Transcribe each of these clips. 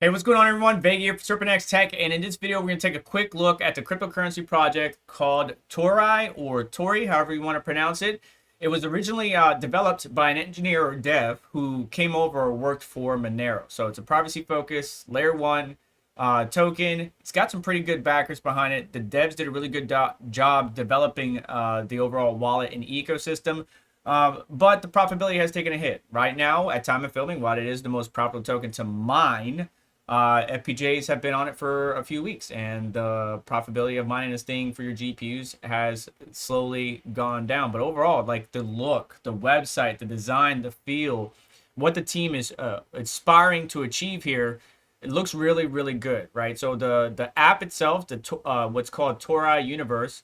Hey, what's going on, everyone? Vega here for Serpent Tech, and in this video, we're going to take a quick look at the cryptocurrency project called Tori, or Tori, however you want to pronounce it. It was originally developed by an engineer or dev who came over or worked for Monero. So it's a privacy-focused layer one token. It's got some pretty good backers behind it. The devs did a really good job developing the overall wallet and ecosystem. But the profitability has taken a hit. Right now, at time of filming, while it is the most profitable token to mine, FPGAs have been on it for a few weeks, and the profitability of mining this thing for your GPUs has slowly gone down. But overall, like the look, the website, the design, the feel, what the team is aspiring to achieve here, it looks really, really good, right? So the app itself, what's called Tori Universe,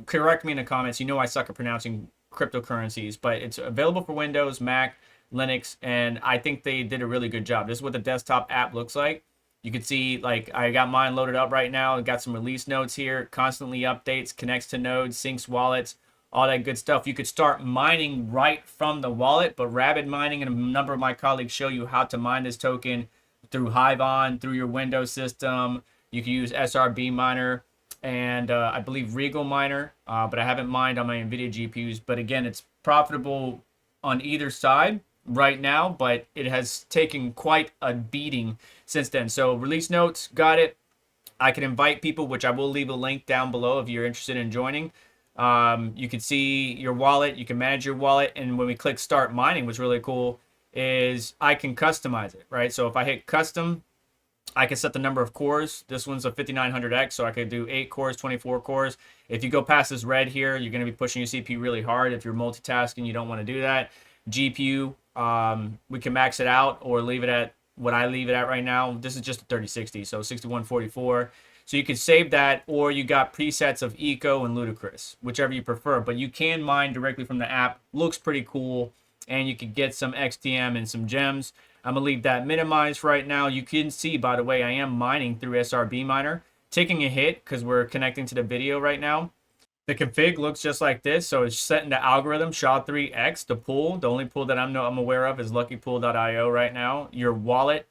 correct me in the comments. You know I suck at pronouncing cryptocurrencies, but it's available for Windows, Mac, Linux, and I think they did a really good job. This is what the desktop app looks like. You can see, like, I got mine loaded up right now. I got some release notes here, constantly updates, connects to nodes, syncs wallets, all that good stuff. You could start mining right from the wallet, but Rapid Mining and a number of my colleagues show you how to mine this token through Hivon, through your Windows system. You can use SRB Miner and I believe Regal Miner, but I haven't mined on my Nvidia GPUs. But again, it's profitable on either side right now, but it has taken quite a beating since then. So release notes, got it. I can invite people, which I will leave a link down below if you're interested in joining. You can see your wallet, you can manage your wallet, and when we click start mining, what's really cool is I can customize it, right? So if I hit custom, I can set the number of cores. This one's a 5900X, so I could do 8 cores, 24 cores. If you go past this red here, you're going to be pushing your CPU really hard. If you're multitasking, you don't want to do that. GPU, we can max it out or leave it at what I leave it at right now. This is just a 3060, so 6144. So you can save that, or you got presets of Eco and Ludicrous, whichever you prefer. But you can mine directly from the app. Looks pretty cool, and you can get some XTM and some gems. I'm going to leave that minimized right now. You can see, by the way, I am mining through SRB Miner, taking a hit because we're connecting to the video right now. The config looks just like this. So it's set into algorithm Sha3X. The pool, the only pool that I'm aware of is luckypool.io right now. Your wallet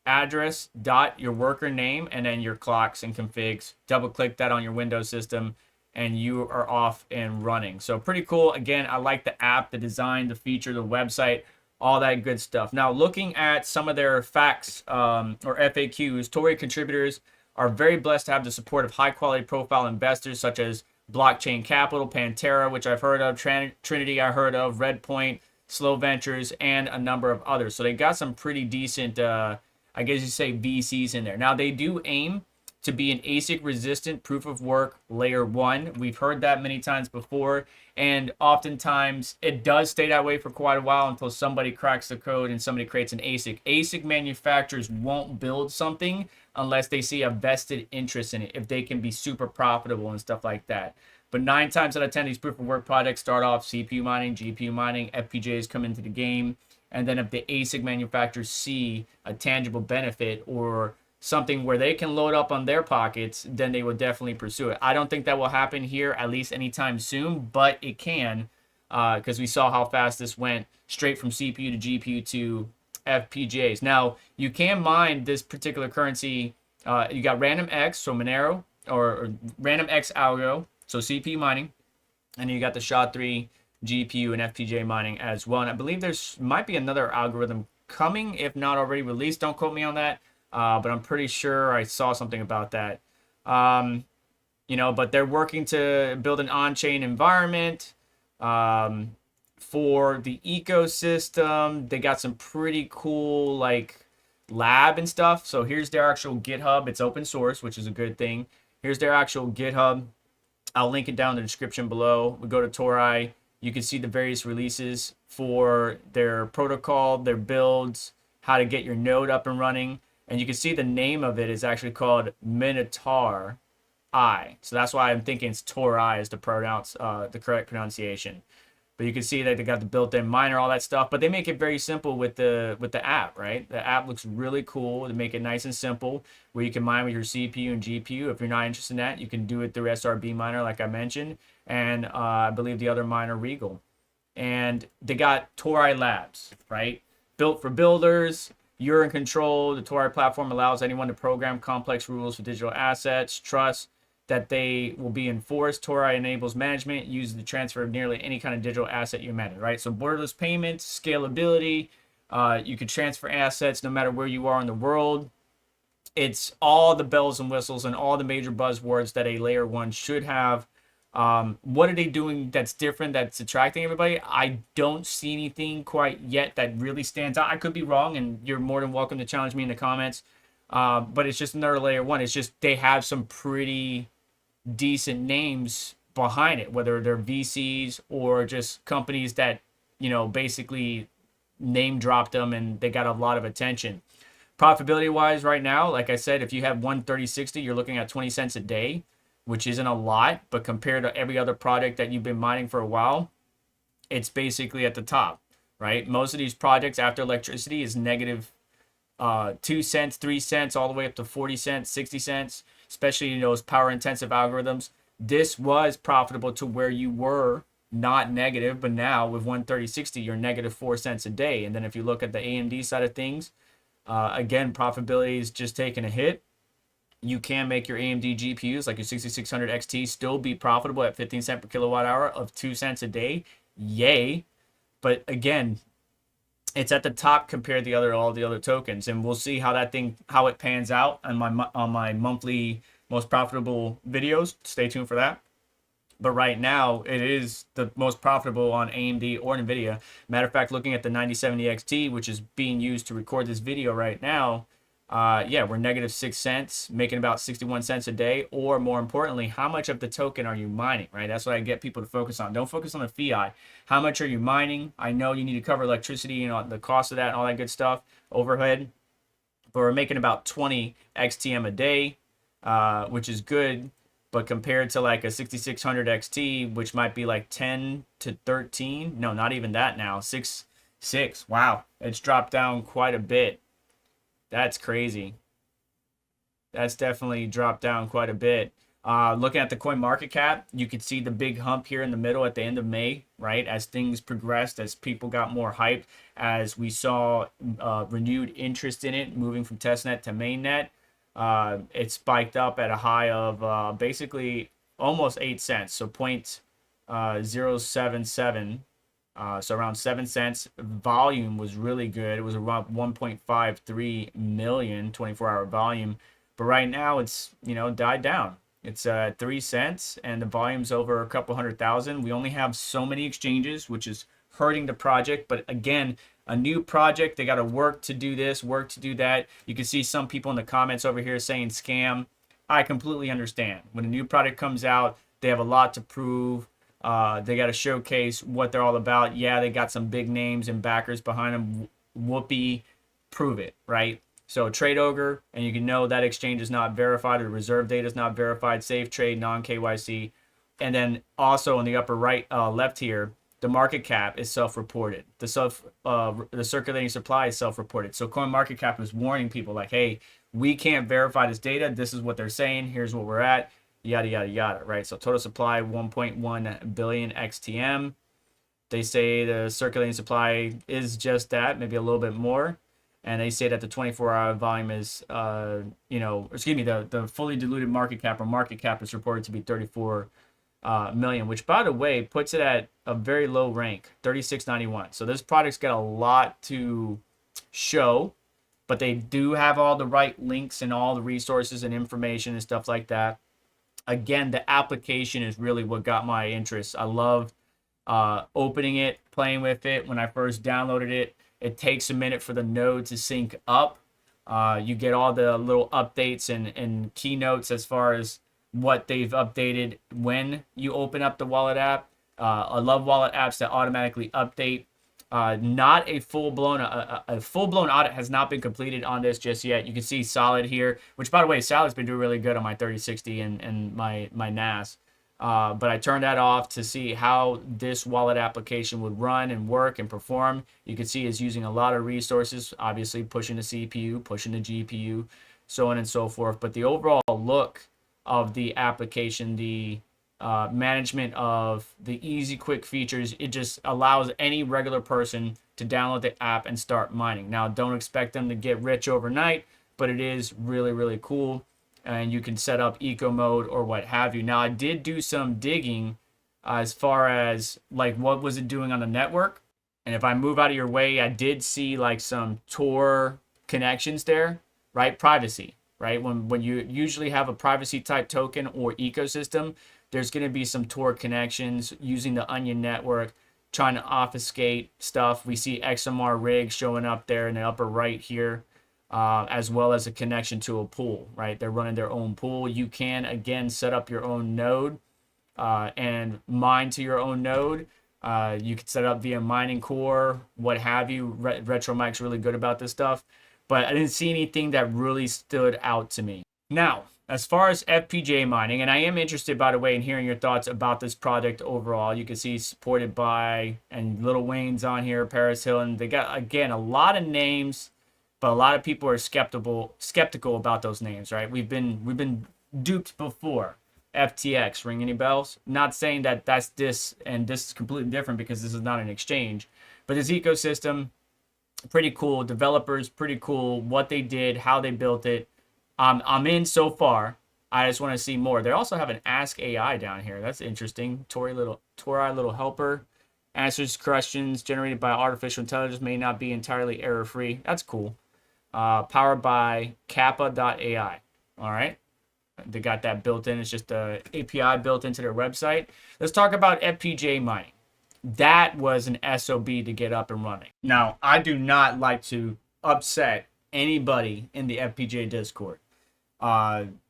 address, your worker name, and then your clocks and configs. Double click that on your Windows system and you are off and running. So pretty cool. Again, I like the app, the design, the feature, the website, all that good stuff. Now, looking at some of their facts or FAQs, Tori contributors are very blessed to have the support of high-quality profile investors such as Blockchain Capital, Pantera, which I've heard of, Trinity I heard of, Redpoint, Slow Ventures, and a number of others. So they got some pretty decent, I guess you say, VCs in there. Now, they do aim to be an ASIC resistant proof of work layer one. We've heard that many times before, and oftentimes it does stay that way for quite a while until somebody cracks the code and somebody creates an ASIC. ASIC manufacturers won't build something unless they see a vested interest in it, if they can be super profitable and stuff like that. But 9 times out of 10, these proof of work projects start off CPU mining, GPU mining, FPGAs come into the game, and then if the ASIC manufacturers see a tangible benefit or something where they can load up on their pockets, then they will definitely pursue it. I don't think that will happen here, at least anytime soon, but it can, because we saw how fast this went straight from CPU to GPU to FPGAs. Now, you can mine this particular currency. You got random X, so Monero, or random X algo, so CPU mining, and you got the SHA-3 GPU and FPGA mining as well. And I believe there's might be another algorithm coming, if not already released. Don't quote me on that. But I'm pretty sure I saw something about that. But they're working to build an on-chain environment for the ecosystem. They got some pretty cool, like, lab and stuff. So here's their actual GitHub. It's open source, which is a good thing. Here's their actual GitHub. I'll link it down in the description below. We go to Tori. You can see the various releases for their protocol, their builds, how to get your node up and running. And you can see the name of it is actually called Minotaur I. So that's why I'm thinking it's Tori is the correct pronunciation. But you can see that they got the built-in miner, all that stuff. But they make it very simple with the app, right? The app looks really cool. They make it nice and simple where you can mine with your CPU and GPU. If you're not interested in that, you can do it through SRB Miner, like I mentioned. And I believe the other miner, Regal. And they got Tori Labs, right? Built for builders. You're in control. The Tori platform allows anyone to program complex rules for digital assets. Trust that they will be enforced. Tori enables management, uses the transfer of nearly any kind of digital asset you manage, right? So borderless payments, scalability. You can transfer assets no matter where you are in the world. It's all the bells and whistles and all the major buzzwords that a layer one should have. What are they doing that's different, that's attracting everybody? I don't see anything quite yet that really stands out. I could be wrong, and you're more than welcome to challenge me in the comments. But it's just another layer one. It's just they have some pretty decent names behind it, whether they're VCs or just companies that, you know, basically name dropped them and they got a lot of attention. Profitability wise right now, like I said, if you have one 3060, you're looking at 20 cents a day, which isn't a lot, but compared to every other project that you've been mining for a while, it's basically at the top, right? Most of these projects after electricity is negative 2 cents, 3 cents, all the way up to 40 cents, 60 cents, especially in those power intensive algorithms. This was profitable to where you were not negative, but now with one 3060, you're negative 4 cents a day. And then if you look at the AMD side of things, again, profitability is just taking a hit. You can make your AMD GPUs like your 6600 XT still be profitable at 15 cents per kilowatt hour of 2 cents a day. Yay. But again, it's at the top compared to all the other tokens, and we'll see how how it pans out on my monthly most profitable videos. Stay tuned for that. But right now, it is the most profitable on AMD or Nvidia. Matter of fact, looking at the 9070 XT, which is being used to record this video right now, yeah, we're negative 6 cents, making about 61 cents a day. Or more importantly, how much of the token are you mining, right? That's what I get people to focus on. Don't focus on the fiat. How much are you mining? I know you need to cover electricity and the cost of that and all that good stuff, overhead. But we're making about 20 XTM a day, which is good. But compared to like a 6600 XT, which might be like 10 to 13, no, not even that now, 6. Wow, it's dropped down quite a bit. That's crazy. That's definitely dropped down quite a bit. Looking at the CoinMarketCap, you could see the big hump here in the middle at the end of May, right? As things progressed, as people got more hyped, as we saw renewed interest in it, moving from testnet to mainnet. It spiked up at a high of basically almost 8 cents, so 0.077, so around 7 cents. Volume was really good. It was around 1.53 million 24-hour volume, but right now it's, you know, died down. It's 3 cents, and the volume's over a couple 100,000. We only have so many exchanges, which is hurting the project. But again, a new project, they got to work to do this, work to do that. You can see some people in the comments over here saying scam. I completely understand. When a new product comes out, they have a lot to prove. They got to showcase what they're all about. Yeah, they got some big names and backers behind them. Whoopee, prove it, right? So Trade Ogre, and you can know that exchange is not verified, or the reserve data is not verified. Safe Trade, non-KYC. And then also in the upper right, left here, the market cap is self-reported. The circulating supply is self-reported. So CoinMarketCap is warning people like, hey, we can't verify this data. This is what they're saying. Here's what we're at. Yada, yada, yada, right? So total supply, 1.1 billion XTM. They say the circulating supply is just that, maybe a little bit more. And they say that the 24-hour volume is, the fully diluted market cap, or market cap, is reported to be 34 million, which, by the way, puts it at a very low rank, 36.91. So this product's got a lot to show, but they do have all the right links and all the resources and information and stuff like that. Again, the application is really what got my interest. I love opening it, playing with it. When I first downloaded it, it takes a minute for the node to sync up. You get all the little updates and keynotes as far as what they've updated when you open up the wallet app. I love wallet apps that automatically update. Not a full-blown audit has not been completed on this just yet. You can see Solid here, which, by the way, Solid's been doing really good on my 3060 and my NAS. But I turned that off to see how this wallet application would run and work and perform. You can see it's using a lot of resources, obviously pushing the CPU, pushing the GPU, so on and so forth. But the overall look of the application, the management of the easy, quick features, it just allows any regular person to download the app and start mining. Now, don't expect them to get rich overnight, but it is really, really cool. And you can set up eco mode or what have you. Now, I did do some digging as far as like what was it doing on the network. And if I move out of your way, I did see like some Tor connections there, right? Privacy, right? When you usually have a privacy type token or ecosystem, there's going to be some Tor connections using the Onion network, trying to obfuscate stuff. We see XMR rigs showing up there in the upper right here, as well as a connection to a pool, right? They're running their own pool. You can, again, set up your own node and mine to your own node. You can set up via mining core, what have you. Retro Mike's really good about this stuff, but I didn't see anything that really stood out to me. Now, as far as FPGA mining, and I am interested, by the way, in hearing your thoughts about this project overall. You can see supported by, and Lil Wayne's on here, Paris Hilton. They got, again, a lot of names, but a lot of people are skeptical about those names, right? We've been duped before. FTX, ring any bells? Not saying that that's this and this is completely different, because this is not an exchange, but this ecosystem, pretty cool. Developers, pretty cool. What they did, how they built it. I'm in so far. I just want to see more. They also have an Ask AI down here. That's interesting. Tori little helper answers questions generated by artificial intelligence, may not be entirely error free. That's cool. Powered by Kappa.ai. All right. They got that built in. It's just a API built into their website. Let's talk about FPGA mining. That was an SOB to get up and running. Now, I do not like to upset anybody in the FPGA Discord.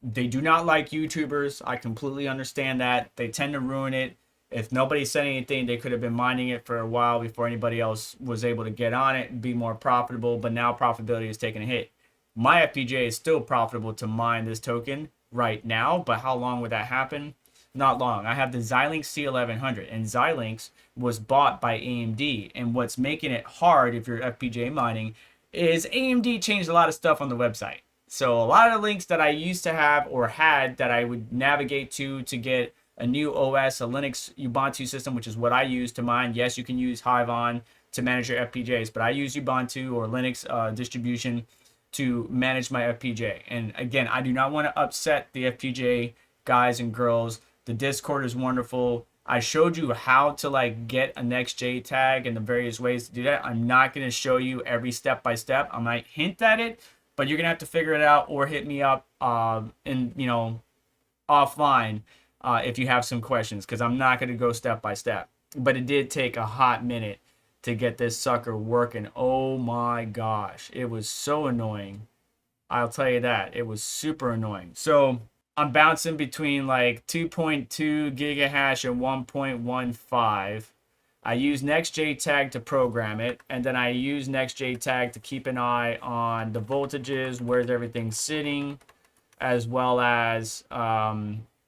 They do not like YouTubers. I completely understand that. They tend to ruin it. If nobody said anything, they could have been mining it for a while before anybody else was able to get on it and be more profitable. But now profitability is taking a hit. My FPGA is still profitable to mine this token right now, but how long would that happen? Not long. I have the Xilinx C1100, and Xilinx was bought by AMD, and what's making it hard if you're FPGA mining is AMD changed a lot of stuff on the website. So a lot of the links that I used to have or had that I would navigate to get a new OS, a Linux Ubuntu system, which is what I use to mine. Yes, you can use Hive on to manage your FPGAs, but I use Ubuntu or Linux distribution to manage my FPGA. And again, I do not want to upset the FPGA guys and girls. The Discord is wonderful. I showed you how to like get a next JTAG and the various ways to do that. I'm not going to show you every step by step. I might hint at it, but you're going to have to figure it out or hit me up offline if you have some questions, because I'm not going to go step by step. But it did take a hot minute to get this sucker working. Oh my gosh, it was so annoying. I'll tell you that. It was super annoying. So I'm bouncing between like 2.2 gigahash and 1.15. I use NextJTag to program it, and then I use NextJTag to keep an eye on the voltages, where's everything sitting, as well as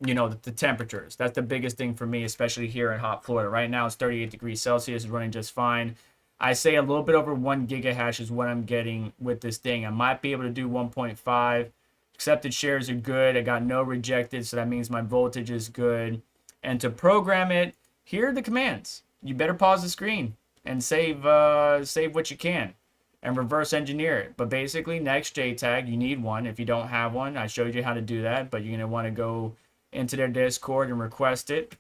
the temperatures. That's the biggest thing for me, especially here in hot Florida. Right now it's 38 degrees Celsius, it's running just fine. I say a little bit over 1 gigahash is what I'm getting with this thing. I might be able to do 1.5. Accepted shares are good. I got no rejected, so that means my voltage is good. And to program it, here are the commands. You better pause the screen and save what you can and reverse engineer it. But basically, NextJTag, you need one. If you don't have one, I showed you how to do that, but you're going to want to go into their Discord and request it.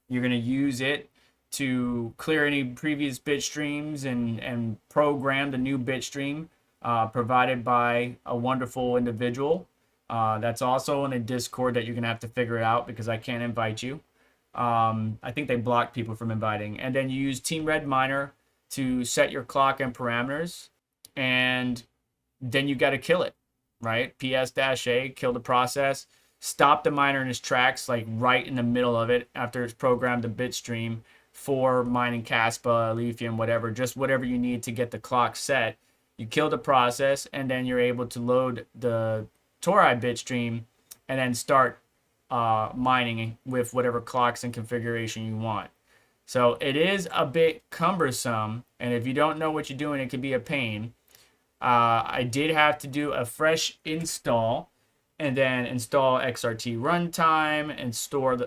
You're going to use it to clear any previous bit streams and program the new bit stream provided by a wonderful individual. That's also in a Discord that you're going to have to figure it out, because I can't invite you. I think they block people from inviting. And then you use Team Red Miner to set your clock and parameters, and then you got to kill it, right? PS-A, kill the process. Stop the miner in its tracks, like right in the middle of it after it's programmed the bit stream for mining Caspa, Lithium, whatever, just whatever you need to get the clock set. You kill the process, and then you're able to load the Tori bit stream and then start mining with whatever clocks and configuration you want. So it is a bit cumbersome, and if you don't know what you're doing, it can be a pain. I did have to do a fresh install, and then install XRT runtime, and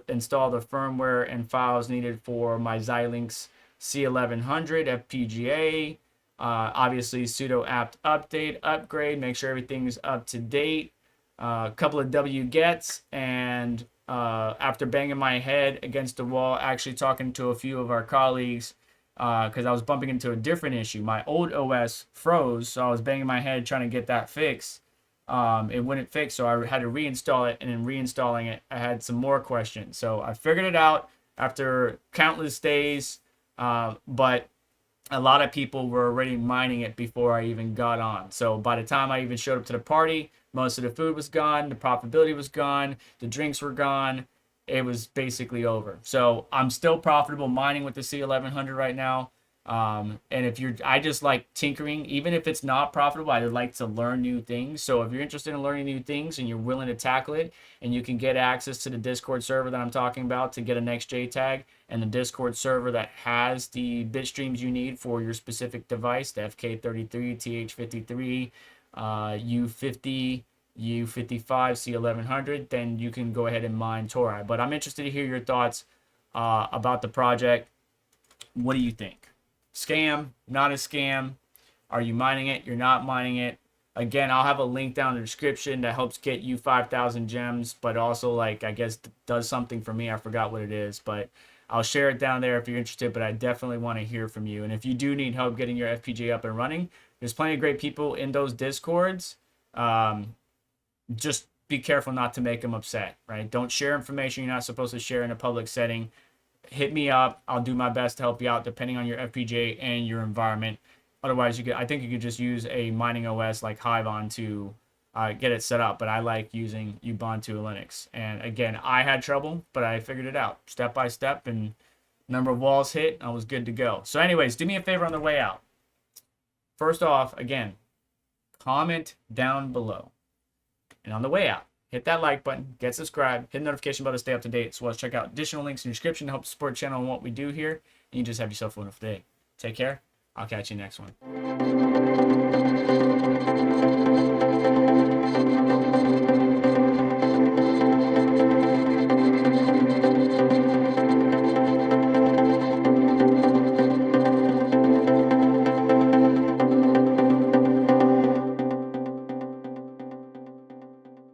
install the firmware and files needed for my Xilinx C1100 FPGA, Obviously, sudo apt update, upgrade, make sure everything's up to date. A couple of wgets, and after banging my head against the wall, actually talking to a few of our colleagues, because I was bumping into a different issue. My old OS froze, so I was banging my head trying to get that fixed. It wouldn't fix, so I had to reinstall it, and in reinstalling it, I had some more questions. So I figured it out after countless days, but a lot of people were already mining it before I even got on. So by the time I even showed up to the party, most of the food was gone, the profitability was gone, the drinks were gone. It was basically over. So I'm still profitable mining with the C1100 right now. And I just like tinkering, even if it's not profitable. I would like to learn new things. So if you're interested in learning new things and you're willing to tackle it, and you can get access to the Discord server that I'm talking about to get a next JTAG, and the Discord server that has the bit streams you need for your specific device, the FK33, TH53, U50, U55, C1100, then you can go ahead and mine Tori. But I'm interested to hear your thoughts about the project. What do you think? Scam, not a scam? Are you mining it? You're not mining it? Again, I'll have a link down in the description that helps get you 5,000 gems, but also, like, I guess does something for me. I forgot what it is, but I'll share it down there if you're interested, but I definitely want to hear from you. And if you do need help getting your FPGA up and running, there's plenty of great people in those Discords. Just be careful not to make them upset, right? Don't share information you're not supposed to share in a public setting. Hit me up. I'll do my best to help you out depending on your FPGA and your environment. Otherwise, I think you could just use a mining OS like Hivon to get it set up. But I like using Ubuntu Linux. And again, I had trouble, but I figured it out step by step, and number of walls hit, I was good to go. So anyways, do me a favor on the way out. First off, again, comment down below. And on the way out, hit that like button, get subscribed, hit the notification bell to stay up to date, as well as check out additional links in the description to help support the channel and what we do here. And you just have yourself a wonderful day. Take care. I'll catch you next one.